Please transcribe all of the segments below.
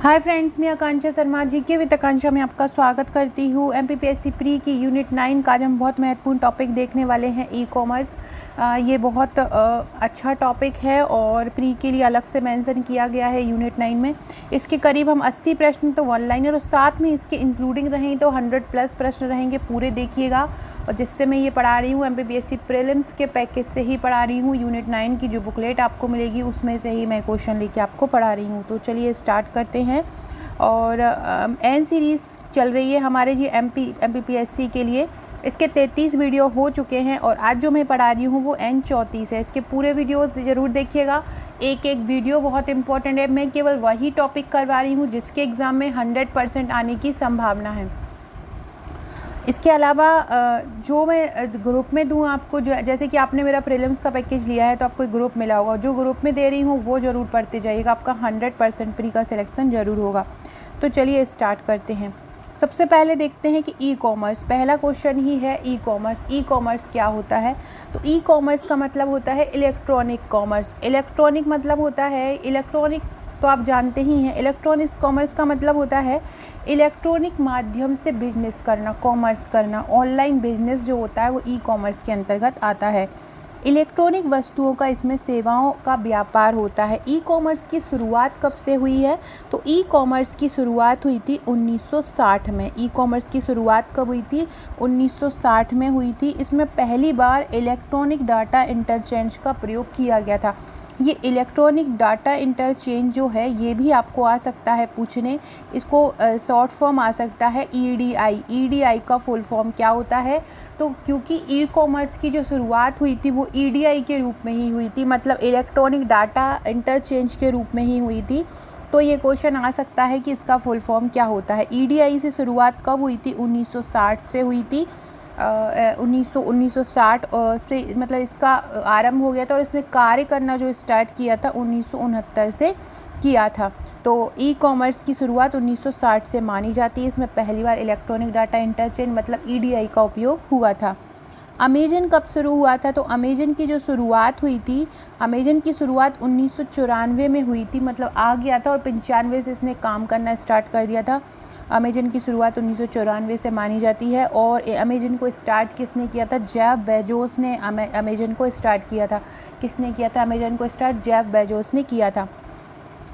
Hi friends, मैं आकांक्षा Sharma GK with आकांक्षा में आपका स्वागत करती हूँ। एमपीपीएससी प्री की यूनिट 9 का आज हम बहुत महत्वपूर्ण टॉपिक देखने वाले हैं, ई कॉमर्स। ये बहुत अच्छा टॉपिक है और प्री के लिए अलग से मेंशन किया गया है यूनिट 9 में। इसके करीब हम 80 प्रश्न तो वन लाइनर और साथ में इसके इंक्लूडिंग रहें तो 100+ प्रश्न रहेंगे, पूरे देखिएगा। और जिससे मैं ये पढ़ा रही हूँ एमपीपीएससी प्रीलिम्स के पैकेज से ही पढ़ा रही हूँ। यूनिट 9 की जो बुकलेट आपको मिलेगी उसमें से ही मैं क्वेश्चन लेके आपको पढ़ा रही हूँ। तो चलिए स्टार्ट करते हैं। और एन सीरीज़ चल रही है हमारे जी एमपीपीएससी के लिए। इसके 33 वीडियो हो चुके हैं और आज जो मैं पढ़ा रही हूँ वो एन 34 है। इसके पूरे वीडियोस ज़रूर देखिएगा, एक एक वीडियो बहुत इंपॉर्टेंट है। मैं केवल वही टॉपिक करवा रही हूँ जिसके एग्ज़ाम में 100% आने की संभावना है। इसके अलावा जो मैं ग्रुप में दूँ आपको, जो जैसे कि आपने मेरा प्रीलिम्स का पैकेज लिया है तो आपको एक ग्रुप मिला होगा, जो ग्रुप में दे रही हूँ वो ज़रूर पढ़ते जाइएगा, आपका 100% प्री का सिलेक्शन ज़रूर होगा। तो चलिए स्टार्ट करते हैं। सबसे पहले देखते हैं कि ई कॉमर्स, पहला क्वेश्चन ही है ई कॉमर्स। ई कॉमर्स क्या होता है? तो ई कॉमर्स का मतलब होता है इलेक्ट्रॉनिक कॉमर्स। इलेक्ट्रॉनिक मतलब होता है इलेक्ट्रॉनिक, तो आप जानते ही हैं। इलेक्ट्रॉनिक्स कॉमर्स का मतलब होता है इलेक्ट्रॉनिक माध्यम से बिजनेस करना, कॉमर्स करना। ऑनलाइन बिजनेस जो होता है वो ई कॉमर्स के अंतर्गत आता है। इलेक्ट्रॉनिक वस्तुओं का इसमें सेवाओं का व्यापार होता है। ई कॉमर्स की शुरुआत कब से हुई है? तो ई कॉमर्स की शुरुआत हुई थी 1960 में। ई कॉमर्स की शुरुआत कब हुई थी? 1960 में हुई थी। इसमें पहली बार इलेक्ट्रॉनिक डाटा इंटरचेंज का प्रयोग किया गया था। ये इलेक्ट्रॉनिक डाटा इंटरचेंज जो है ये भी आपको आ सकता है पूछने। इसको शॉर्ट फॉर्म आ सकता है ईडीआई। ईडीआई का फुल फॉर्म क्या होता है? तो क्योंकि ई कॉमर्स की जो शुरुआत हुई थी वो ईडीआई के रूप में ही हुई थी, मतलब इलेक्ट्रॉनिक डाटा इंटरचेंज के रूप में ही हुई थी। तो ये क्वेश्चन आ सकता है कि इसका फुल फॉर्म क्या होता है। ईडीआई से शुरुआत कब हुई थी? 1960 से हुई थी। 1960 से मतलब इसका आरंभ हो गया था और इसने कार्य करना जो स्टार्ट किया था 1969 से किया था। तो ई कॉमर्स की शुरुआत 1960 से मानी जाती है। इसमें पहली बार इलेक्ट्रॉनिक डाटा इंटरचेंज मतलब ईडीआई का उपयोग हुआ था। अमेजन कब शुरू हुआ था? तो अमेजन की जो शुरुआत हुई थी, अमेजन की शुरुआत 1994 में हुई थी, मतलब आ गया था और 95 से इसने काम करना स्टार्ट कर दिया था। अमेजन की शुरुआत 1994 से मानी जाती है। और अमेजन को स्टार्ट किसने किया था? जेफ बेजोस ने अमेजन को स्टार्ट किया था। किसने किया था अमेजन को स्टार्ट? जेफ बेजोस ने किया था।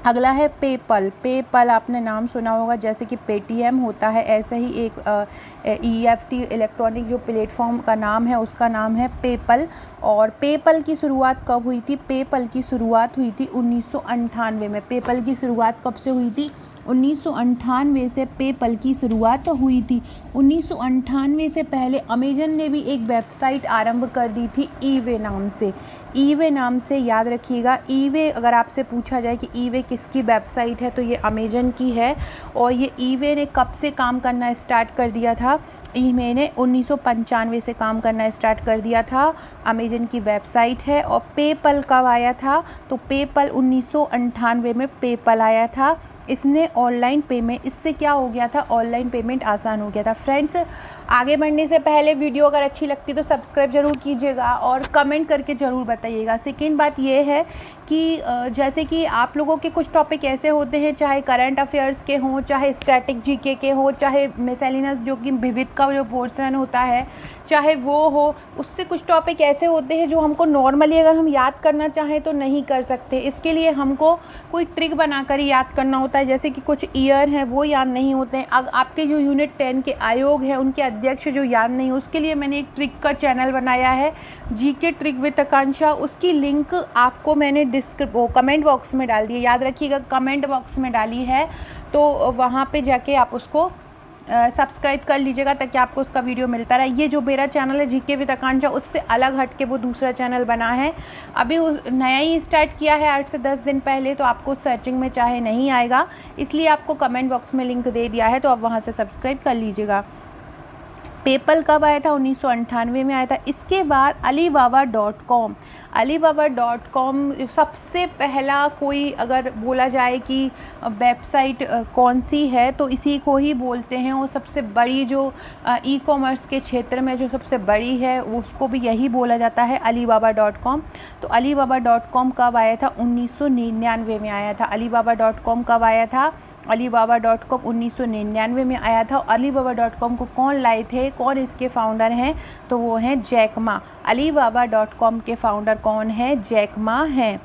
अगला है पेपल। पेपल आपने नाम सुना होगा, जैसे कि पेटीएम होता है ऐसे ही एक ईएफटी इलेक्ट्रॉनिक जो प्लेटफॉर्म का नाम है उसका नाम है पेपल। और पेपल की शुरुआत कब हुई थी? पेपल की शुरुआत हुई थी 1998 में। पेपल की शुरुआत कब से हुई थी? 1998 से पेपल की शुरुआत हुई थी। 1998 से पहले अमेजन ने भी एक वेबसाइट आरंभ कर दी थी ईवे नाम से। ईवे नाम से याद रखिएगा। ईवे अगर आपसे पूछा जाए कि ईवे किसकी वेबसाइट है तो ये अमेजन की है। और ये ईवे ने कब से काम करना स्टार्ट कर दिया था? ईवे ने 1995 से काम करना स्टार्ट कर दिया था। अमेजन की वेबसाइट है। और पेपल कब आया था? तो पेपल 1998 में पेपल आया था। इसने ऑनलाइन पेमेंट, इससे क्या हो गया था? ऑनलाइन पेमेंट आसान हो गया था। फ्रेंड्स, आगे बढ़ने से पहले वीडियो अगर अच्छी लगती तो सब्सक्राइब जरूर कीजिएगा और कमेंट करके ज़रूर बताइएगा। सेकेंड बात ये है कि जैसे कि आप लोगों के कुछ टॉपिक ऐसे होते हैं, चाहे करंट अफेयर्स के हों, चाहे स्टैटिक जीके के हों, चाहे मिसलेनियस जो कि विविध का जो पोर्शन होता है चाहे वो हो, उससे कुछ टॉपिक ऐसे होते हैं जो हमको नॉर्मली अगर हम याद करना चाहें तो नहीं कर सकते। इसके लिए हमको कोई ट्रिक बनाकर ही याद करना होता है। जैसे कि कुछ ईयर हैं वो याद नहीं होते हैं। अब आपके जो यूनिट 10 के आयोग हैं उनके अध्यक्ष जो याद नहीं, उसके लिए मैंने एक ट्रिक का चैनल बनाया है, जीके ट्रिक विद आकांक्षा। उसकी लिंक आपको मैंने कमेंट बॉक्स में डाल दी है, याद रखिएगा कमेंट बॉक्स में डाली है। तो वहाँ पे जाके आप उसको सब्सक्राइब कर लीजिएगा ताकि आपको उसका वीडियो मिलता रहे। ये जो मेरा चैनल है जीके विद आकांक्षा, उससे अलग हट के वो दूसरा चैनल बना है, अभी नया ही स्टार्ट किया है 8 से 10 दिन पहले। तो आपको सर्चिंग में चाहे नहीं आएगा, इसलिए आपको कमेंट बॉक्स में लिंक दे दिया है, तो आप वहाँ से सब्सक्राइब कर लीजिएगा। पेपल कब आया था? 1998 में आया था। इसके बाद alibaba.com, alibaba.com सबसे पहला कोई अगर बोला जाए कि वेबसाइट कौन सी है तो इसी को ही बोलते हैं, और सबसे बड़ी जो ई कॉमर्स के क्षेत्र में जो सबसे बड़ी है उसको भी यही बोला जाता है alibaba.com। तो alibaba.com कब आया था? 1999 में आया था। alibaba.com कब आया था? alibaba.com 1999 में आया था। alibaba.com को कौन लाए थे, कौन इसके फाउंडर हैं? तो वो हैं जैक मा। alibaba.com के फाउंडर कौन है? जैक मा हैं।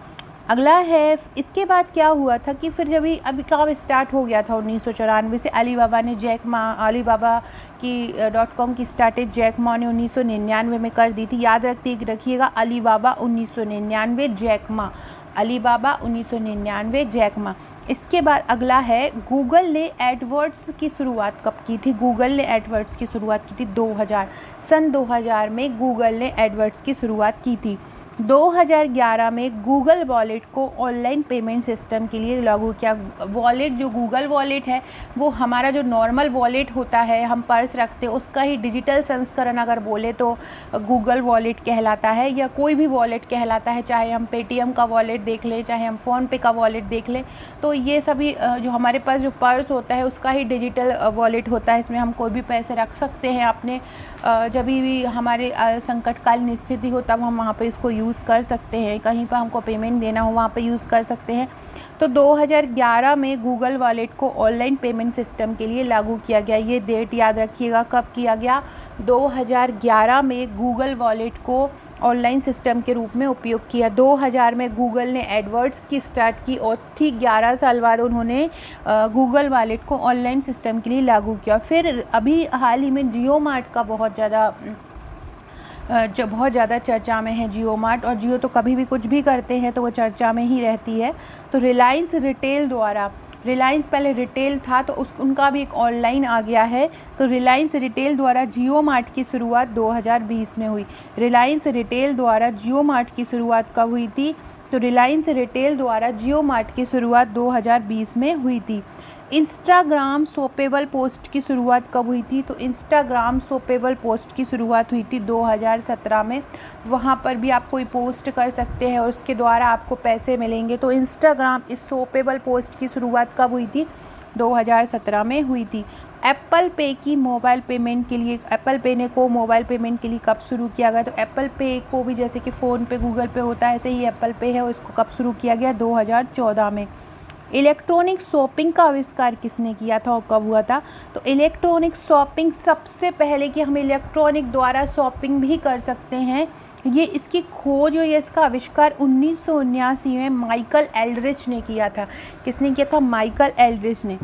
अगला है, इसके बाद क्या हुआ था कि फिर जब अभी काम स्टार्ट हो गया था 1994 से, अलीबाबा ने अलीबाबा की .com की स्टार्टेड जैक मा ने 1999 में कर दी थी। याद रखिएगा, Alibaba 1999 Jack Ma, Alibaba 1999 Jack Ma. इसके बाद अगला है, गूगल ने एडवर्ड्स की शुरुआत कब की थी? गूगल ने एडवर्ड्स की शुरुआत की थी 2000, सन 2000 में गूगल ने एडवर्ड्स की शुरुआत की थी। 2011 में गूगल वॉलेट को ऑनलाइन पेमेंट सिस्टम के लिए लागू किया। वॉलेट जो गूगल वॉलेट है वो हमारा जो नॉर्मल वॉलेट होता है, हम पर्स रखते हैं, उसका ही डिजिटल संस्करण अगर बोले तो गूगल वॉलेट कहलाता है, या कोई भी वॉलेट कहलाता है। चाहे हम पेटीएम का वॉलेट देख लें, चाहे हम फ़ोनपे का वॉलेट देख लें, तो ये सभी जो हमारे पास जो पर्स होता है उसका ही डिजिटल वॉलेट होता है। इसमें हम कोई भी पैसे रख सकते हैं अपने, जब भी हमारे संकटकालीन स्थिति हो तब हम वहाँ पे इसको यूज़ कर सकते हैं। कहीं पर हमको पेमेंट देना हो वहाँ पे यूज़ कर सकते हैं। तो 2011 में गूगल वॉलेट को ऑनलाइन पेमेंट सिस्टम के लिए लागू किया गया। ये डेट याद रखिएगा, कब किया गया? 2011 में गूगल वॉलेट को ऑनलाइन सिस्टम के रूप में उपयोग किया। 2000 में गूगल ने एडवर्ड्स की स्टार्ट की और ठीक 11 साल बाद उन्होंने गूगल वॉलेट को ऑनलाइन सिस्टम के लिए लागू किया। फिर अभी हाल ही में जियो मार्ट का बहुत ज़्यादा चर्चा में है जियो मार्ट, और जियो तो कभी भी कुछ भी करते हैं तो वो चर्चा में ही रहती है। तो रिलायंस रिटेल द्वारा, रिलायंस पहले रिटेल था तो उनका भी एक ऑनलाइन आ गया है। तो रिलायंस रिटेल द्वारा जियो मार्ट की शुरुआत 2020 में हुई। रिलायंस रिटेल द्वारा जियो मार्ट की शुरुआत कब हुई थी? तो रिलायंस रिटेल द्वारा जियो मार्ट की शुरुआत 2020 में हुई थी। इंस्टाग्राम शॉपेबल पोस्ट की शुरुआत कब हुई थी? तो इंस्टाग्राम शॉपेबल पोस्ट की शुरुआत हुई थी 2017 में। वहाँ पर भी आप कोई पोस्ट कर सकते हैं और उसके द्वारा आपको पैसे मिलेंगे। तो इंस्टाग्राम इस शॉपेबल पोस्ट की शुरुआत कब हुई थी? 2017 में हुई थी। एप्पल पे की मोबाइल पेमेंट के लिए, एप्पल पे ने को मोबाइल पेमेंट के लिए कब शुरू किया गया? तो एप्पल पे को भी जैसे कि फ़ोन पे, गूगल पे होता है, ऐसे ही एप्पल पे है और इसको कब शुरू किया गया? 2014 में। इलेक्ट्रॉनिक शॉपिंग का आविष्कार किसने किया था और कब हुआ था? तो इलेक्ट्रॉनिक शॉपिंग सबसे पहले कि हम इलेक्ट्रॉनिक द्वारा शॉपिंग भी कर सकते हैं, ये इसकी खोज और ये इसका आविष्कार 1979 में माइकल एल्ड्रिच ने किया था। किसने किया था? माइकल एल्ड्रिच ने।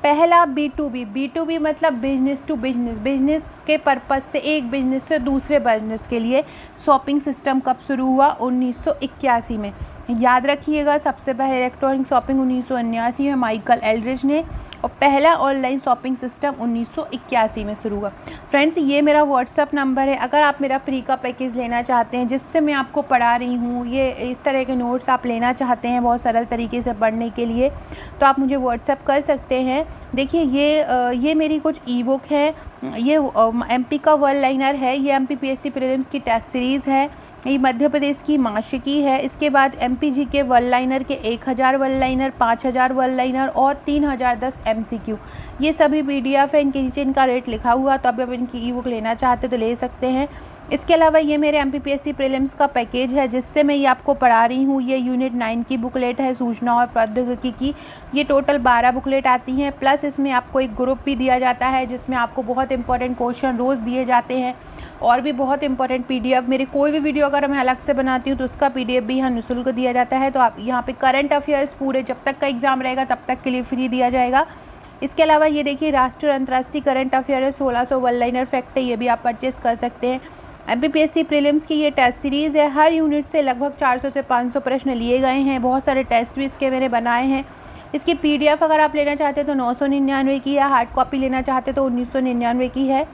पहला B2B मतलब बिजनेस टू बिजनेस, बिजनेस के पर्पज़ से एक बिजनेस से दूसरे बिजनेस के लिए शॉपिंग सिस्टम कब शुरू हुआ? 1981 में। याद रखिएगा, सबसे पहले इलेक्ट्रॉनिक शॉपिंग 1979 में माइकल एल्ड्रिच ने, और पहला ऑनलाइन शॉपिंग सिस्टम 1981 में शुरू हुआ। फ्रेंड्स, ये मेरा व्हाट्सअप नंबर है। अगर आप मेरा फ्री का पैकेज लेना चाहते हैं जिससे मैं आपको पढ़ा रही हूँ, ये इस तरह के नोट्स आप लेना चाहते हैं बहुत सरल तरीके से पढ़ने के लिए, तो आप मुझे व्हाट्सअप कर सकते हैं। देखिए, ये मेरी कुछ ई बुक है। ये MP का वन लाइनर है, ये MPPSC प्रीलिम्स की टेस्ट सीरीज़ है, ये मध्य प्रदेश की माशिकी है। इसके बाद MPG के वन लाइनर के 1000 वन लाइनर, 5000 वन लाइनर और 3010 MCQ, ये सभी PDF है। इनके नीचे इनका रेट लिखा हुआ, तो अब इनकी ई बुक लेना चाहते तो ले सकते हैं। इसके अलावा ये मेरे MPPSC प्रीलिम्स का पैकेज है जिससे मैं ये आपको पढ़ा रही हूँ। ये यूनिट 9 की बुकलेट है, सूचना और प्रौद्योगिकी की। ये टोटल 12 बुकलेट आती हैं, प्लस इसमें आपको एक ग्रुप भी दिया जाता है जिसमें आपको बहुत इंपॉर्टेंट क्वेश्चन रोज़ दिए जाते हैं, और भी बहुत इंपॉर्टेंट PDF। मेरी कोई भी वीडियो अगर मैं अलग से बनाती हूँ तो उसका PDF भी यहाँ निःशुल्क दिया जाता है। तो आप यहाँ पे करंट अफेयर्स पूरे जब तक का एग्ज़ाम रहेगा तब तक के लिए फ्री दिया जाएगा। इसके अलावा ये देखिए, राष्ट्रीय और अंतर्राष्ट्रीय करंट अफेयर है, 1600 वन लाइनर फैक्ट है, ये भी आप परचेस कर सकते हैं। MPPSC प्रीलिम्स की ये टेस्ट सीरीज़ है। हर यूनिट से लगभग 400 से 500 प्रश्न लिए गए हैं। बहुत सारे टेस्ट भी इसके मैंने बनाए हैं। इसकी PDF अगर आप लेना चाहते हैं तो 999 की है, हार्ड कॉपी लेना चाहते तो 1999 की है।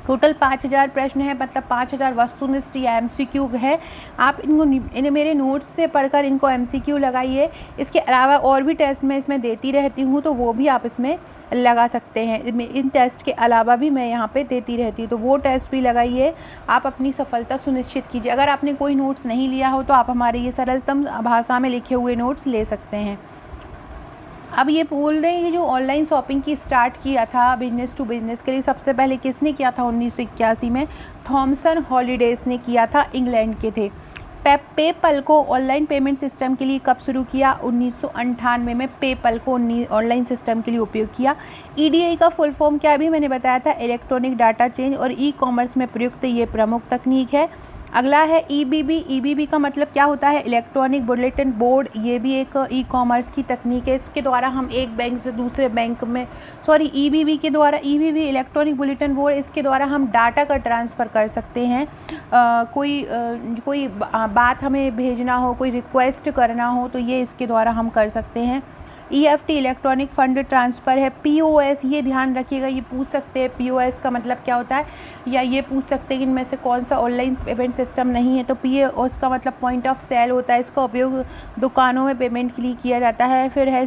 टोटल 5000 प्रश्न है, मतलब 5000 वस्तुनिष्ठ या एमसीक्यू है। आप इनको मेरे नोट्स से पढ़कर इनको एमसीक्यू लगाइए। इसके अलावा और भी टेस्ट मैं इसमें देती रहती हूँ, तो वो भी आप इसमें लगा सकते हैं। इन टेस्ट के अलावा भी मैं यहाँ पे देती रहती हूँ, तो वो टेस्ट भी लगाइए। आप अपनी सफलता सुनिश्चित कीजिए। अगर आपने कोई नोट्स नहीं लिया हो तो आप हमारे ये सरलतम भाषा में लिखे हुए नोट्स ले सकते हैं। अब ये बोल रहे हैं जो ऑनलाइन शॉपिंग की स्टार्ट किया था बिजनेस टू बिजनेस के लिए, सबसे पहले किसने किया था? 1981 में थॉमसन हॉलिडेज ने किया था, इंग्लैंड के थे। पेपल को ऑनलाइन पेमेंट सिस्टम के लिए कब शुरू किया? 1998 में पेपल को ऑनलाइन सिस्टम के लिए उपयोग किया। ईडीआई का फुल फॉर्म क्या भी मैंने बताया था, इलेक्ट्रॉनिक डाटा चेंज, और ई कॉमर्स में प्रयुक्त ये प्रमुख तकनीक है। अगला है ईबीबी। ईबीबी का मतलब क्या होता है? Electronic bulletin board. ये भी एक ई कॉमर्स की तकनीक है। इसके द्वारा हम एक बैंक से दूसरे बैंक में, ईबीबी के द्वारा, ईबीबी इलेक्ट्रॉनिक बुलेटिन बोर्ड, इसके द्वारा हम डाटा का ट्रांसफ़र कर सकते हैं। कोई बात हमें भेजना हो, कोई रिक्वेस्ट करना हो, तो ये इसके द्वारा हम कर सकते हैं। EFT इलेक्ट्रॉनिक फंड ट्रांसफ़र है। POS, ये ध्यान रखिएगा, ये पूछ सकते हैं POS का मतलब क्या होता है, या ये पूछ सकते हैं कि इनमें से कौन सा ऑनलाइन पेमेंट सिस्टम नहीं है। तो POS का मतलब पॉइंट ऑफ सेल होता है। इसका उपयोग दुकानों में पेमेंट के लिए किया जाता है। फिर है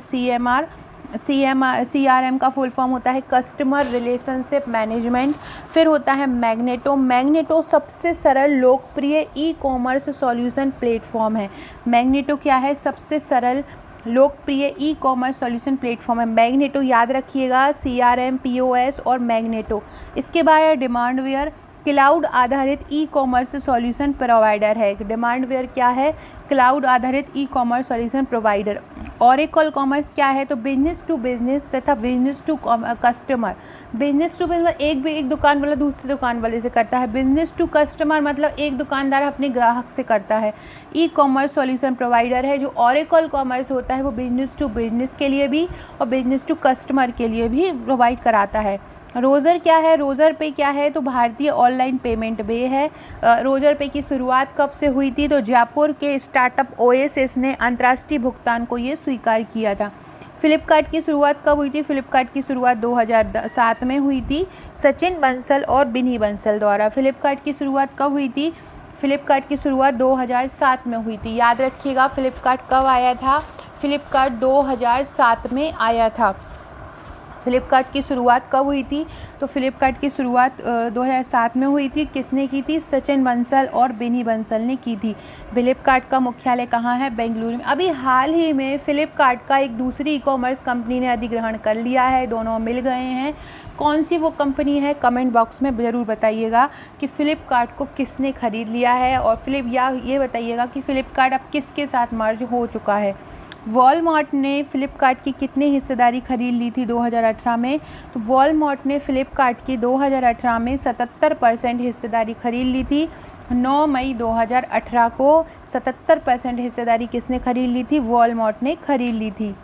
CRM का फुल फॉर्म होता है कस्टमर रिलेशनशिप मैनेजमेंट। फिर होता है मैग्नेटो सबसे सरल लोकप्रिय ई कॉमर्स सॉल्यूशन प्लेटफॉर्म है। मैग्नेटो क्या है? सबसे सरल लोकप्रिय ई कॉमर्स सॉल्यूशन प्लेटफॉर्म है मैग्नेटो। याद रखिएगा, CRM, POS और मैग्नेटो। इसके बाद डिमांडवेयर, क्लाउड आधारित ई कॉमर्स सॉल्यूशन प्रोवाइडर है। डिमांडवेयर क्या है? क्लाउड आधारित e commerce solution provider. Oracle commerce क्या है? तो बिजनेस टू बिजनेस तथा business to customer. Business to business एक दुकान वाला दूसरे दुकान वाले से करता है। बिजनेस टू कस्टमर मतलब एक दुकानदार अपने ग्राहक से करता है। ई कॉमर्स सॉल्यूशन प्रोवाइडर है। जो ओरेकल कॉमर्स होता है वो बिजनेस टू बिजनेस के लिए भी और बिजनेस टू कस्टमर के लिए भी प्रोवाइड कराता है। रोज़र क्या है? रोज़र पे क्या है? तो भारतीय ऑनलाइन पेमेंट वे है। रोज़र पे की शुरुआत कब से हुई थी? तो जयपुर के स्टार्टअप ओएसिस ने अंतर्राष्ट्रीय भुगतान को ये स्वीकार किया था। फ्लिपकार्ट की शुरुआत कब हुई थी? फ्लिपकार्ट की शुरुआत 2007 में हुई थी, सचिन बंसल और बिनी बंसल द्वारा। फ्लिपकार्ट की शुरुआत कब हुई थी? फ्लिपकार्ट की शुरुआत 2007 में हुई थी। याद रखिएगा, फ्लिपकार्ट कब आया था? फ्लिपकार्ट 2007 में आया था। फ्लिपकार्ट की शुरुआत कब हुई थी? तो फ्लिपकार्ट की शुरुआत 2007 में हुई थी। किसने की थी? सचिन बंसल और बिनी बंसल ने की थी। फ्लिपकार्ट का मुख्यालय कहाँ है? बेंगलुरु में। अभी हाल ही में फ्लिपकार्ट का एक दूसरी ई कॉमर्स कंपनी ने अधिग्रहण कर लिया है, दोनों मिल गए हैं। कौन सी वो कंपनी है? कमेंट बॉक्स में ज़रूर बताइएगा कि फ़्लिपकार्ट को किसने ख़रीद लिया है, और ये बताइएगा कि फ़्लिपकार्ट अब किसके साथ मर्ज हो चुका है। वॉलमार्ट ने फ़्लिपकार्ट की कितनी हिस्सेदारी खरीद ली थी 2018 में? तो वॉलमार्ट ने फ़्लिपकार्ट की 2018 में 77% हिस्सेदारी खरीद ली थी। 9 मई 2018 को 77% हिस्सेदारी किसने खरीद ली थी? वॉलमार्ट ने खरीद ली थी।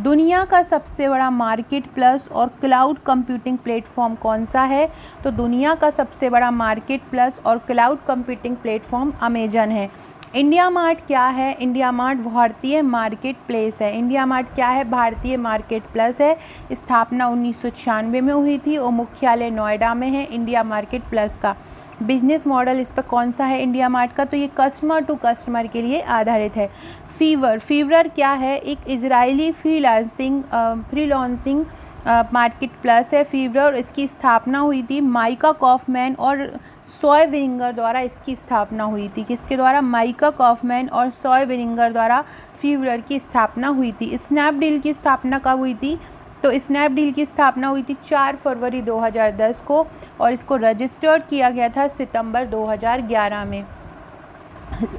दुनिया का सबसे बड़ा मार्केट प्लस और क्लाउड कंप्यूटिंग प्लेटफॉर्म कौन सा है? तो दुनिया का सबसे बड़ा मार्केट प्लस और क्लाउड कंप्यूटिंग प्लेटफॉर्म अमेजन है। इंडिया मार्ट क्या है? इंडिया मार्ट भारतीय मार्केट प्लेस है। इंडिया मार्ट क्या है? भारतीय मार्केट प्लस है। स्थापना 1996 में हुई थी और मुख्यालय नोएडा में है इंडिया मार्केट प्लस का। बिजनेस मॉडल इस पर कौन सा है इंडिया मार्ट का? तो ये कस्टमर टू कस्टमर के लिए आधारित है। फीवर क्या है? एक इजरायली फ्रीलांसिंग मार्केट प्लस है फीवर, और इसकी स्थापना हुई थी माइका कॉफमैन और सॉय विनिगर द्वारा। इसकी स्थापना हुई थी किसके द्वारा? माइका कॉफमैन और सॉय विनिगर द्वारा फीवर की स्थापना हुई थी। स्नैपडील की स्थापना कब हुई थी? तो स्नैपडील की स्थापना हुई थी 4 फरवरी 2010 को, और इसको रजिस्टर्ड किया गया था सितंबर 2011 में।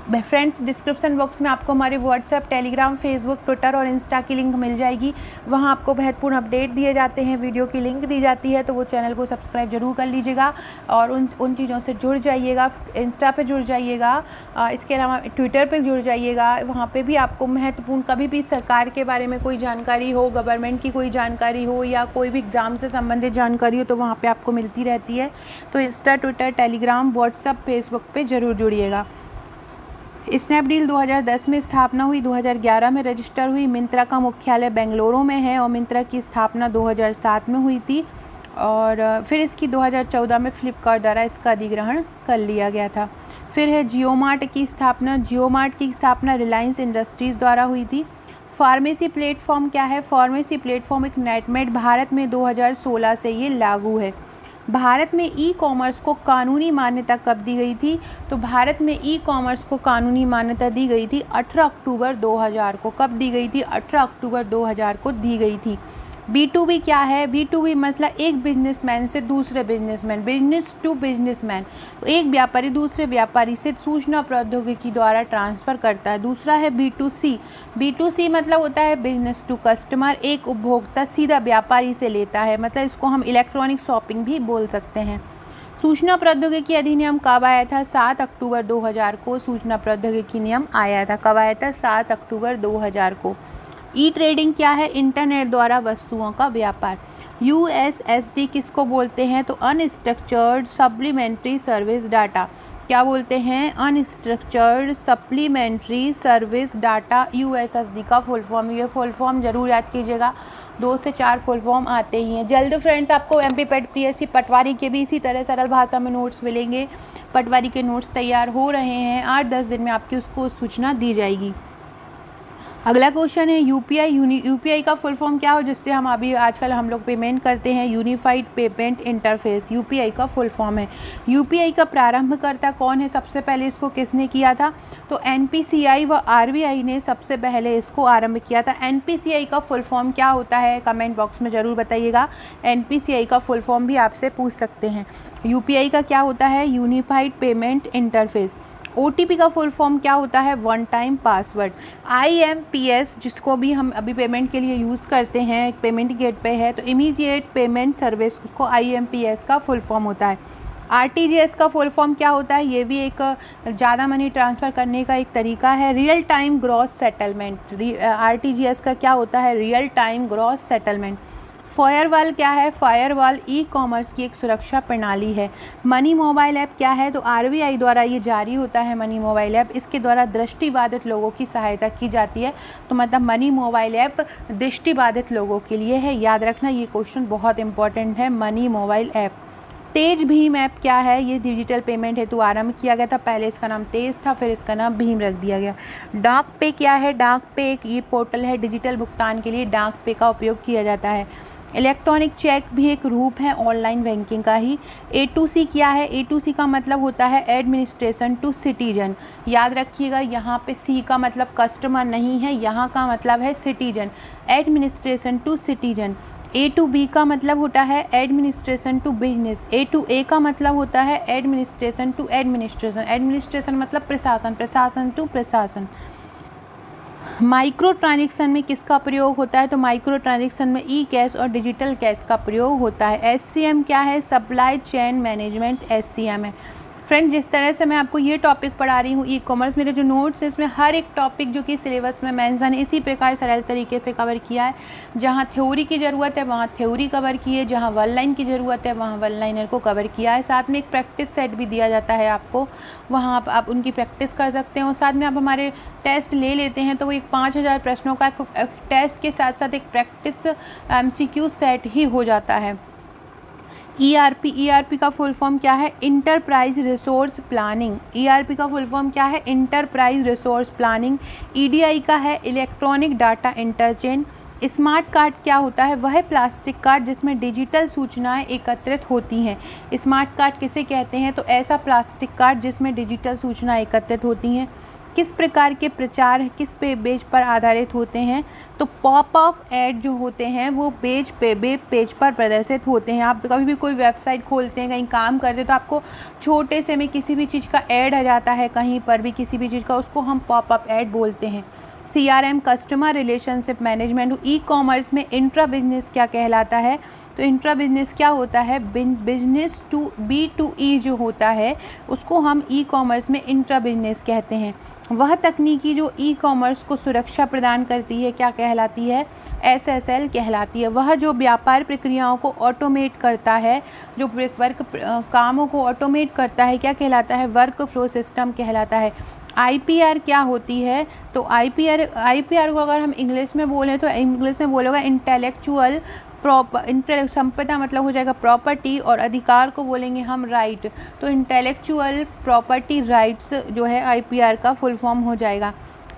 फ्रेंड्स, डिस्क्रिप्शन बॉक्स में आपको हमारे व्हाट्सएप, टेलीग्राम, फेसबुक, ट्विटर और इंस्टा की लिंक मिल जाएगी। वहाँ आपको महत्वपूर्ण अपडेट दिए जाते हैं, वीडियो की लिंक दी जाती है, तो वो चैनल को सब्सक्राइब जरूर कर लीजिएगा और उन चीज़ों से जुड़ जाइएगा। इंस्टा पे जुड़ जाइएगा, इसके अलावा ट्विटर पे जुड़ जाइएगा। वहाँ पे भी आपको महत्वपूर्ण, कभी भी सरकार के बारे में कोई जानकारी हो, गवर्नमेंट की कोई जानकारी हो या कोई भी एग्ज़ाम से संबंधित जानकारी हो, तो वहाँ पर आपको मिलती रहती है। तो Insta, Twitter, Telegram, WhatsApp, Facebook पर ज़रूर जुड़िएगा। स्नैपडील 2010 में स्थापना हुई, 2011 में रजिस्टर हुई। मिंत्रा का मुख्यालय बेंगलुरु में है और मिंत्रा की स्थापना 2007 में हुई थी। और फिर इसकी 2014 में फ्लिपकार्ट द्वारा इसका अधिग्रहण कर लिया गया था। फिर है जियोमार्ट की स्थापना। जियोमार्ट की स्थापना रिलायंस इंडस्ट्रीज़ द्वारा हुई थी। फार्मेसी प्लेटफॉर्म क्या है? फार्मेसी प्लेटफॉर्म एक नेटमेट भारत में 2016 से ये लागू है। भारत में ई कॉमर्स को कानूनी मान्यता कब दी गई थी? तो भारत में ई कॉमर्स को कानूनी मान्यता दी गई थी 18 अक्टूबर 2000 को। कब दी गई थी? 18 अक्टूबर 2000 को दी गई थी। B2B क्या है? B2B मतलब एक बिजनेसमैन से दूसरे बिजनेसमैन, बिजनेस टू बिजनेसमैन, तो एक व्यापारी दूसरे व्यापारी से सूचना प्रौद्योगिकी द्वारा ट्रांसफ़र करता है। दूसरा है B2C। B2C मतलब होता है बिजनेस टू कस्टमर, एक उपभोक्ता सीधा व्यापारी से लेता है, मतलब इसको हम इलेक्ट्रॉनिक शॉपिंग भी बोल सकते हैं। सूचना प्रौद्योगिकी अधिनियम कब आया था? 7 अक्टूबर 2000 को सूचना प्रौद्योगिकी नियम आया था। कब आया था? 7 अक्टूबर 2000 को। ई ट्रेडिंग क्या है? इंटरनेट द्वारा वस्तुओं का व्यापार। USSD किसको बोलते हैं? तो अनस्ट्रक्चर्ड सप्लीमेंट्री सर्विस डाटा। क्या बोलते हैं? Unstructured supplementary service data, USSD का फुल फॉर्म। ये फुल फॉर्म जरूर याद कीजिएगा, 2 से 4 फुल फॉर्म आते ही हैं। जल्द फ्रेंड्स आपको MP-PET PSC पटवारी के भी इसी तरह सरल भाषा में नोट्स मिलेंगे। पटवारी के नोट्स तैयार हो रहे हैं, 8-10 दिन में आपकी उसको सूचना दी जाएगी। अगला क्वेश्चन है यूपीआई का फुल फॉर्म क्या हो, जिससे हम अभी आजकल हम लोग पेमेंट करते हैं? यूनिफाइड पेमेंट इंटरफेस यूपीआई का फुल फॉर्म है। यूपीआई का प्रारंभकर्ता कौन है? सबसे पहले इसको किसने किया था? तो एनपीसीआई व आरबीआई ने सबसे पहले इसको आरंभ किया था। एनपीसीआई का फुल फॉर्म क्या होता है? कमेंट बॉक्स में ज़रूर बताइएगा। एनपीसीआई का फुल फॉर्म भी आपसे पूछ सकते हैं। यूपीआई का क्या होता है? Unified payment interface. OTP का फुल फॉर्म क्या होता है? One time password. IMPS जिसको भी हम अभी पेमेंट के लिए यूज़ करते हैं, पेमेंट गेट पे है, तो इमीडिएट पेमेंट सर्विस को IMPS का फुल फॉर्म होता है। RTGS का फुल फॉर्म क्या होता है? ये भी एक ज़्यादा मनी ट्रांसफ़र करने का एक तरीका है। Real time gross settlement. RTGS का क्या होता है? Real time gross settlement. Firewall क्या है? फायरवॉल ई कॉमर्स की एक सुरक्षा प्रणाली है। मनी मोबाइल ऐप क्या है? तो RBI द्वारा ये जारी होता है मनी मोबाइल ऐप। इसके द्वारा दृष्टिबाधित लोगों की सहायता की जाती है, तो मतलब मनी मोबाइल ऐप दृष्टिबाधित लोगों के लिए है। याद रखना, ये क्वेश्चन बहुत इंपॉर्टेंट है। Money mobile app. तेज भीम ऐप क्या है? ये डिजिटल पेमेंट हेतु आरंभ किया गया था। पहले इसका नाम तेज था, फिर इसका नाम भीम रख दिया गया। डाक पे क्या है? डाक पे एक ये पोर्टल है, डिजिटल भुगतान के लिए डाक पे का उपयोग किया जाता है। इलेक्ट्रॉनिक चेक भी एक रूप है ऑनलाइन बैंकिंग का ही। A2C क्या है? A2C का मतलब होता है एडमिनिस्ट्रेशन टू सिटीजन। याद रखिएगा, यहाँ पे C का मतलब कस्टमर नहीं है, यहाँ का मतलब है citizen, administration to citizen. A2B का मतलब होता है एडमिनिस्ट्रेशन टू बिजनेस। A2A का मतलब होता है एडमिनिस्ट्रेशन टू एडमिनिस्ट्रेशन। एडमिनिस्ट्रेशन मतलब प्रशासन, प्रशासन टू प्रशासन। माइक्रो ट्रांजैक्शन में किसका प्रयोग होता है? तो माइक्रो ट्रांजैक्शन में ई कैश और डिजिटल कैश का प्रयोग होता है। SCM क्या है? सप्लाई चेन मैनेजमेंट SCM है। फ्रेंड, जिस तरह से मैं आपको ये टॉपिक पढ़ा रही हूँ ई कॉमर्स, मेरे जो नोट्स हैं इसमें हर एक टॉपिक जो कि सिलेबस में मेंशन है इसी प्रकार सरल तरीके से कवर किया है। जहाँ थ्योरी की ज़रूरत है वहाँ थ्योरी कवर की है, जहाँ वन लाइन की ज़रूरत है वहाँ वन लाइनर को कवर किया है। साथ में एक प्रैक्टिस सेट भी दिया जाता है आपको, वहाँ आप उनकी प्रैक्टिस कर सकते हैं। और साथ में आप हमारे टेस्ट ले लेते हैं तो वो एक 5000 प्रश्नों का टेस्ट के साथ साथ एक प्रैक्टिस MCQ सेट ही हो जाता है। ERP का फुल फॉर्म क्या है? Enterprise resource planning. ERP का फुल फॉर्म क्या है? Enterprise resource planning. EDI का है electronic data interchange. Smart card क्या होता है? वह प्लास्टिक कार्ड जिसमें डिजिटल सूचनाएं एकत्रित होती हैं। स्मार्ट कार्ड किसे कहते हैं? तो ऐसा प्लास्टिक कार्ड जिसमें डिजिटल सूचनाएं एकत्रित होती हैं। किस प्रकार के प्रचार किस पेज पर आधारित होते हैं? तो पॉपअप ऐड जो होते हैं वो वेब पेज पर प्रदर्शित होते हैं। आप कभी भी कोई वेबसाइट खोलते हैं, कहीं काम करते हैं, तो आपको छोटे से में किसी भी चीज़ का ऐड आ जाता है, कहीं पर भी किसी भी चीज़ का, उसको हम पॉपअप ऐड बोलते हैं। CRM customer relationship management. E commerce में इंट्रा बिजनेस क्या कहलाता है? तो इंट्रा बिजनेस क्या होता है? बिजनेस टू B2E जो होता है उसको हम ई कॉमर्स में इंट्रा बिजनेस कहते हैं। वह तकनीकी जो ई कॉमर्स को सुरक्षा प्रदान करती है क्या कहलाती है? SSL कहलाती है। वह जो व्यापार प्रक्रियाओं को ऑटोमेट करता है, जो वर्क कामों को ऑटोमेट करता है क्या कहलाता है? वर्क फ्लो सिस्टम कहलाता है। IPR क्या होती है? तो IPR को अगर हम इंग्लिश में बोलें तो इंग्लिश में बोलेगा इंटेलेक्चुअल संपदा मतलब हो जाएगा प्रॉपर्टी, और अधिकार को बोलेंगे हम राइट। तो इंटेलेक्चुअल प्रॉपर्टी राइट्स जो है IPR का फुल फॉर्म हो जाएगा।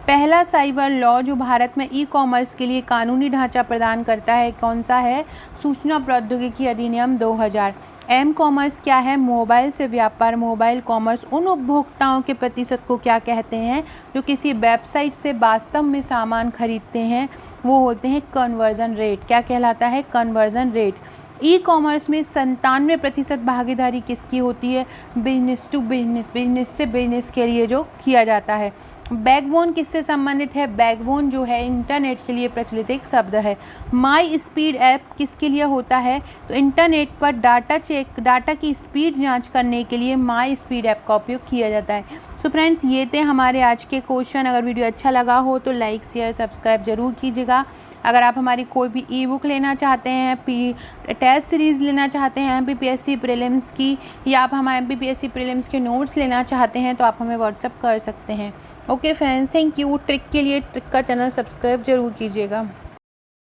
पहला साइबर लॉ जो भारत में ई कॉमर्स के लिए कानूनी ढांचा प्रदान करता है कौन सा है? सूचना प्रौद्योगिकी अधिनियम 2000। एम कॉमर्स क्या है? मोबाइल से व्यापार। मोबाइल कॉमर्स उन उपभोक्ताओं के प्रतिशत को क्या कहते हैं जो किसी वेबसाइट से वास्तव में सामान खरीदते हैं, वो होते हैं कन्वर्जन रेट। क्या कहलाता है? Conversion rate. ई कॉमर्स में 97% भागीदारी किसकी होती है? बिजनेस टू बिजनेस, बिजनेस से बिजनेस के लिए जो किया जाता है। बैकबोन किससे संबंधित है? बैकबोन जो है इंटरनेट के लिए प्रचलित एक शब्द है। माई स्पीड ऐप किसके लिए होता है? तो इंटरनेट पर डाटा की स्पीड जांच करने के लिए माई स्पीड ऐप का उपयोग किया जाता है। तो फ्रेंड्स ये थे हमारे आज के क्वेश्चन। अगर वीडियो अच्छा लगा हो तो लाइक शेयर सब्सक्राइब जरूर कीजिएगा। अगर आप हमारी कोई भी ई बुक लेना चाहते हैं, टेस्ट सीरीज़ लेना चाहते हैं MPPSC प्रीलिम्स की, या आप हमारे MPPSC प्रीलिम्स के नोट्स लेना चाहते हैं तो आप हमें व्हाट्सअप कर सकते हैं। Okay friends, thank you. Trick के लिए ट्रिक का चैनल सब्सक्राइब जरूर कीजिएगा।